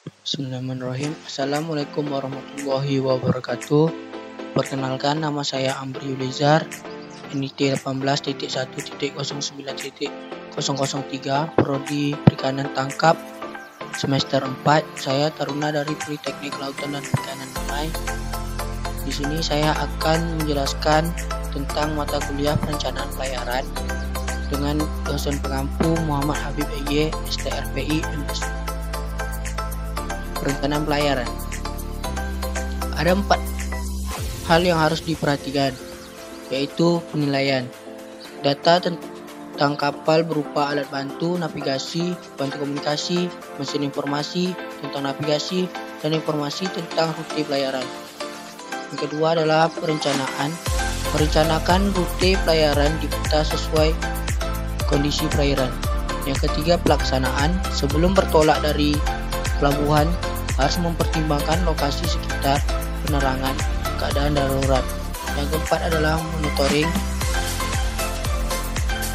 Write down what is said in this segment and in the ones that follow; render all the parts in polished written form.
Bismillahirrahmanirrahim. Assalamualaikum warahmatullahi wabarakatuh. Perkenalkan, nama saya Amri Yulizar, NIT 18.1.09.003, Prodi Perikanan Tangkap, semester 4. Saya taruna dari Politeknik Kelautan dan Perikanan Damai. Di sini saya akan menjelaskan tentang mata kuliah perencanaan pelayaran dengan dosen pengampu Muhammad Habib EY, STRPI, MS. Perencanaan pelayaran. Ada 4 hal yang harus diperhatikan, yaitu penilaian. Data tentang kapal berupa alat bantu navigasi, bantu komunikasi, mesin informasi tentang navigasi, dan informasi tentang rute pelayaran. Yang kedua adalah perencanaan. Merencanakan rute pelayaran di peta sesuai kondisi perairan. Yang ketiga, pelaksanaan. Sebelum bertolak dari pelabuhan, harus mempertimbangkan lokasi sekitar, penerangan, keadaan darurat. Yang keempat adalah monitoring,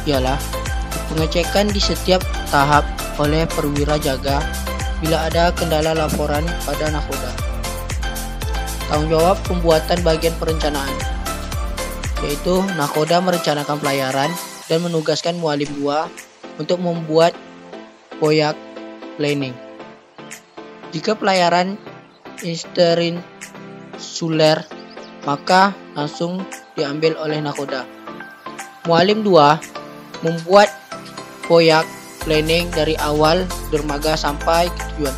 ialah pengecekan di setiap tahap oleh perwira jaga bila ada kendala laporan pada nakoda. Tanggung jawab pembuatan bagian perencanaan, yaitu nakoda merencanakan pelayaran dan menugaskan mualim 2 untuk membuat proyek planning. Jika pelayaran interinsuler, maka langsung diambil oleh nakoda. Mualim 2 membuat proyek planning dari awal dermaga sampai ke tujuan.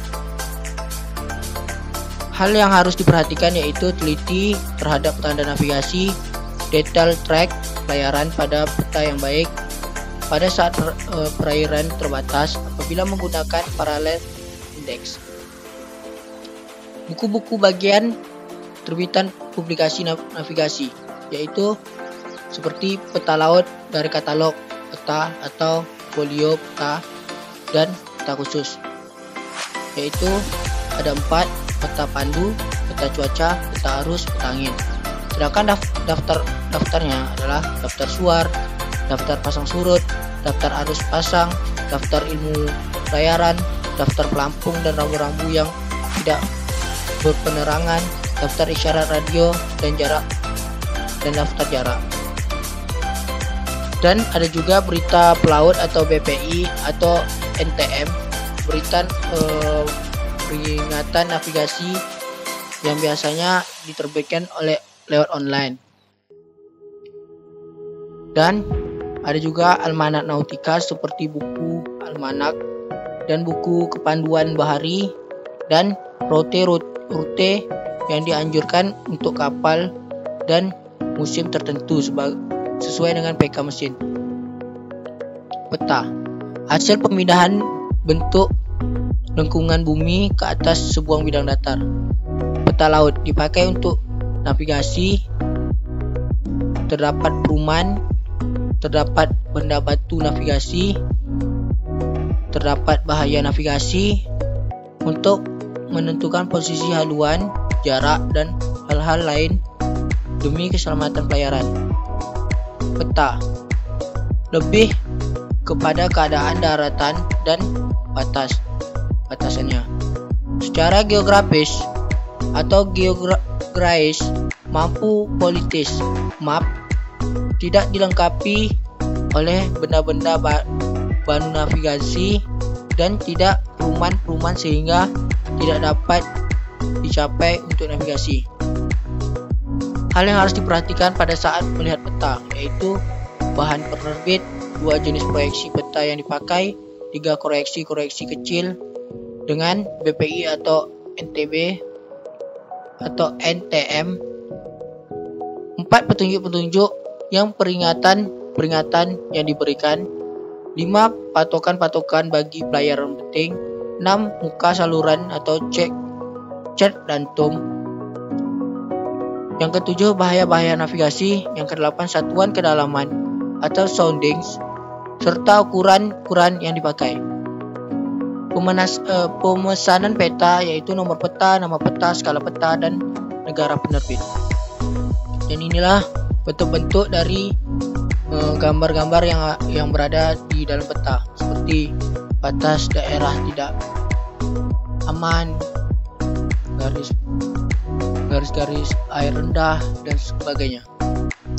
Hal yang harus diperhatikan yaitu teliti terhadap tanda navigasi, detail track pelayaran pada peta yang baik pada saat perairan terbatas apabila menggunakan parallel index. Buku-buku bagian terbitan publikasi navigasi, yaitu seperti peta laut dari katalog peta atau folio peta dan peta khusus, yaitu ada 4: peta pandu, peta cuaca, peta arus, peta angin. Sedangkan daftarnya adalah daftar suar, daftar pasang surut, daftar arus pasang, daftar ilmu pelayaran, daftar pelampung dan rambu-rambu yang tidak berpenerangan, daftar isyarat radio dan jarak, dan daftar jarak. Dan ada juga berita pelaut atau BPI atau NTM, berita peringatan navigasi yang biasanya diterbitkan lewat online. Dan ada juga almanak nautika seperti buku almanak dan buku kepanduan bahari dan rute yang dianjurkan untuk kapal dan musim tertentu sesuai dengan PK mesin. Peta, hasil pemindahan bentuk lengkungan bumi ke atas sebuah bidang datar. Peta laut dipakai untuk navigasi. Terdapat perumahan, terdapat benda batu navigasi, terdapat bahaya navigasi untuk menentukan posisi haluan, jarak, dan hal-hal lain demi keselamatan pelayaran. Peta lebih kepada keadaan daratan dan batasannya. Secara geografis atau geografis mampu politis, map tidak dilengkapi oleh benda-benda banu navigasi dan tidak perumahan sehingga tidak dapat dicapai untuk navigasi. Hal yang harus diperhatikan pada saat melihat peta yaitu bahan penerbit, 2 jenis proyeksi peta yang dipakai, 3 koreksi kecil dengan BPI atau NTB atau NTM, 4 petunjuk-petunjuk yang peringatan yang diberikan, 5 patokan bagi pelayaran penting, 6 muka saluran atau chat dan tom. Yang ke-7 bahaya navigasi. Yang ke-8 satuan kedalaman atau soundings serta ukuran yang dipakai. Pemesanan peta yaitu nomor peta, nama peta, skala peta, dan negara penerbit. Dan inilah bentuk-bentuk dari gambar-gambar yang berada di dalam peta, seperti batas daerah tidak aman, garis-garis air rendah, dan sebagainya.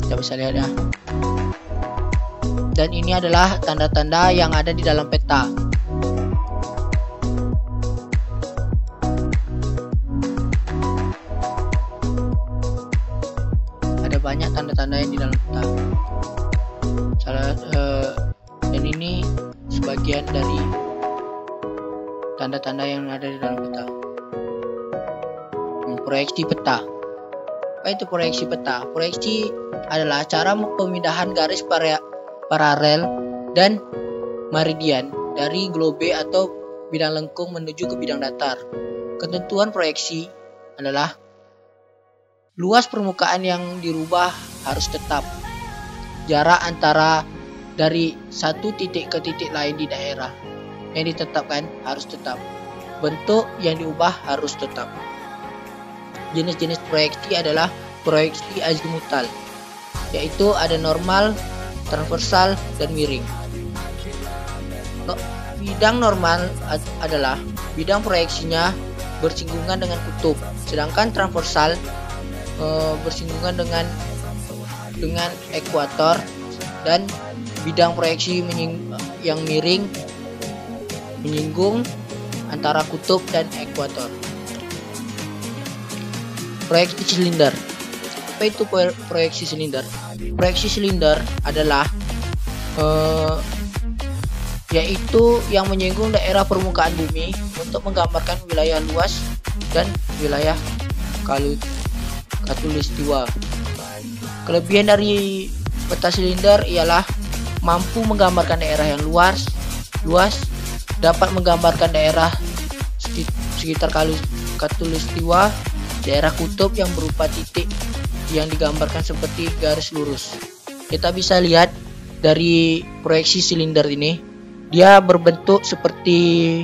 Kita bisa lihat ya. Dan ini adalah tanda-tanda yang ada di dalam peta. Ada banyak tanda-tanda yang di dalam peta. Dan ini sebagian dari tanda-tanda yang ada di dalam peta. Proyeksi peta. Apa itu proyeksi peta? Proyeksi adalah cara pemindahan garis paralel dan meridian dari globe atau bidang lengkung menuju ke bidang datar. Ketentuan proyeksi adalah luas permukaan yang dirubah harus tetap. Jarak antara dari satu titik ke titik lain di daerah yang ditetapkan harus tetap. Bentuk yang diubah harus tetap. Jenis-jenis proyeksi adalah proyeksi azimutal, yaitu ada normal, transversal, dan miring. Bidang normal adalah bidang proyeksinya bersinggungan dengan kutub, sedangkan transversal bersinggungan dengan ekuator, dan bidang proyeksi yang miring menyinggung antara kutub dan ekuator. Proyeksi silinder. Apa itu proyeksi silinder? Proyeksi silinder adalah yaitu yang menyinggung daerah permukaan bumi untuk menggambarkan wilayah luas dan wilayah khatulistiwa. Kelebihan dari peta silinder ialah mampu menggambarkan daerah yang luas, dapat menggambarkan daerah sekitar khatulistiwa, daerah kutub yang berupa titik yang digambarkan seperti garis lurus. Kita bisa lihat dari proyeksi silinder ini, dia berbentuk seperti,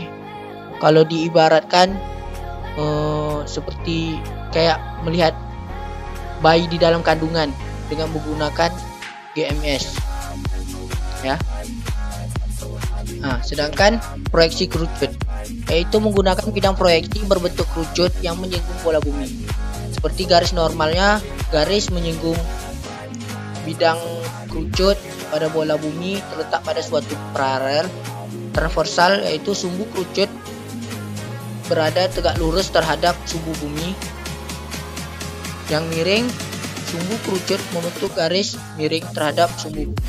kalau diibaratkan seperti kayak melihat bayi di dalam kandungan dengan menggunakan GMS ya. Nah, sedangkan proyeksi kerucut, yaitu menggunakan bidang proyeksi berbentuk kerucut yang menyinggung bola bumi. Seperti garis normalnya, garis menyinggung bidang kerucut pada bola bumi terletak pada suatu paralel. Transversal yaitu sumbu kerucut berada tegak lurus terhadap sumbu bumi. Yang miring, sumbu kerucut membentuk garis miring terhadap sumbu bumi.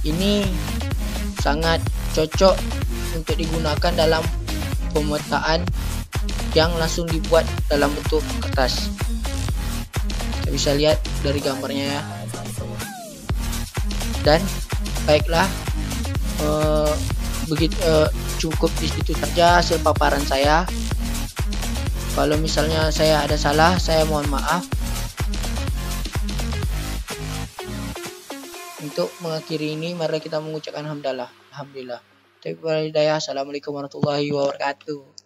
Ini sangat cocok untuk digunakan dalam pemetaan yang langsung dibuat dalam bentuk kertas. Kita bisa lihat dari gambarnya ya. Dan baiklah, cukup di situ saja hasil paparan saya. Kalau misalnya saya ada salah, saya mohon maaf. Untuk mengakhiri ini, mari kita mengucapkan alhamdulillah. Assalamualaikum warahmatullahi wabarakatuh.